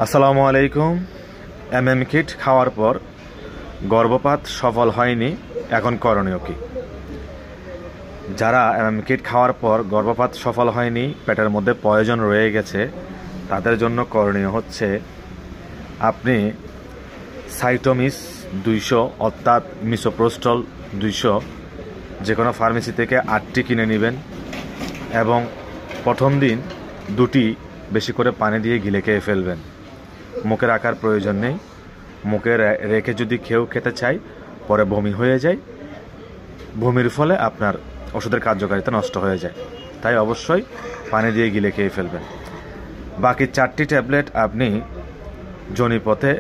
আসসালামু আলাইকুম। কিট খাওয়ার পর গর্ভপাত সফল হয়নি, এখন করণীয় কি? যারা কিট খাওয়ার পর গর্ভপাত সফল হয়নি, পেটের মধ্যে পয়জন রয়ে গেছে, তাদের জন্য করণীয় হচ্ছে আপনি সাইটোমিস 200 অর্থাৎ মিসোপ্রোস্টল 200 যে কোনো ফার্মেসি থেকে 8টি কিনে নেবেন এবং প্রথম দিন 2টি বেশি করে পানি দিয়ে গিলে খেয়ে ফেলবেন। মুখে রাখার প্রয়োজন নেই। মুখে রেখে যদি কেউ খেতে চায় পরে বমি হয়ে যায়, বমির ফলে আপনার ওষুধের কার্যকারিতা নষ্ট হয়ে যায়। তাই অবশ্যই পানি দিয়ে গিলে খেয়ে ফেলবেন। বাকি 4টি ট্যাবলেট আপনি যোনিপথে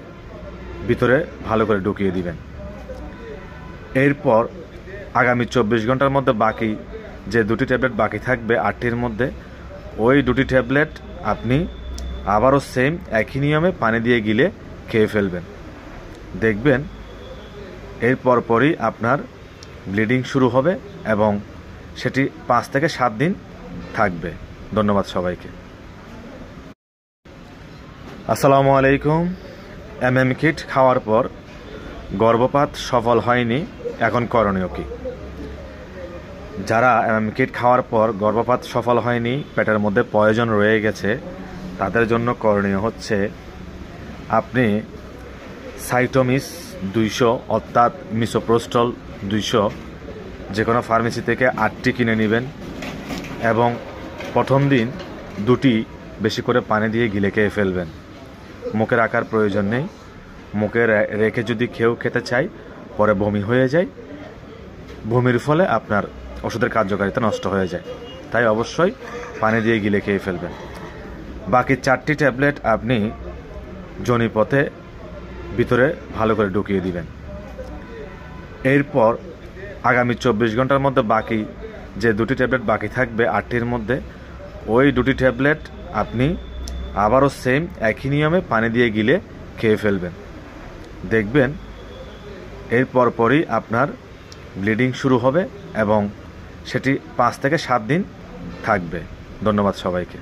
ভিতরে ভালো করে ঢুকিয়ে দিবেন। এরপর আগামী 24 ঘন্টার মধ্যে বাকি যে 2টি ট্যাবলেট বাকি থাকবে 8টির মধ্যে, ওই 2টি ট্যাবলেট আপনি আবারও সেম একই নিয়মে পানি দিয়ে গিলে খেয়ে ফেলবেন। দেখবেন এর পরপরই আপনার ব্লিডিং শুরু হবে এবং সেটি 5 থেকে 7 দিন থাকবে। ধন্যবাদ সবাইকে। আসসালামু আলাইকুম। কিট খাওয়ার পর গর্ভপাত সফল হয়নি, এখন করণীয় কি? যারা কিট খাওয়ার পর গর্ভপাত সফল হয়নি, পেটের মধ্যে পয়জন রয়ে গেছে, তাদের জন্য করণীয় হচ্ছে আপনি সাইটোমিস 200 অর্থাৎ মিসোপ্রোস্টল 200 যে কোনো ফার্মেসি থেকে 8টি কিনে নেবেন এবং প্রথম দিন 2টি বেশি করে পানি দিয়ে গিলে খেয়ে ফেলবেন। মুখে রাখার প্রয়োজন নেই। মুখে রেখে যদি কেউ খেতে চায় পরে বমি হয়ে যায়, বমির ফলে আপনার ওষুধের কার্যকারিতা নষ্ট হয়ে যায়। তাই অবশ্যই পানি দিয়ে গিলে খেয়ে ফেলবেন। বাকি 4টি ট্যাবলেট আপনি যোনিপথে ভিতরে ভালো করে ঢুকিয়ে দিবেন। এরপর আগামী 24 ঘন্টার মধ্যে বাকি যে 2টি ট্যাবলেট বাকি থাকবে 8টির মধ্যে, ওই 2টি ট্যাবলেট আপনি আবারও সেম একই নিয়মে পানি দিয়ে গিলে খেয়ে ফেলবেন। দেখবেন এর পরপরই আপনার ব্লিডিং শুরু হবে এবং সেটি 5 থেকে 7 দিন থাকবে। ধন্যবাদ সবাইকে।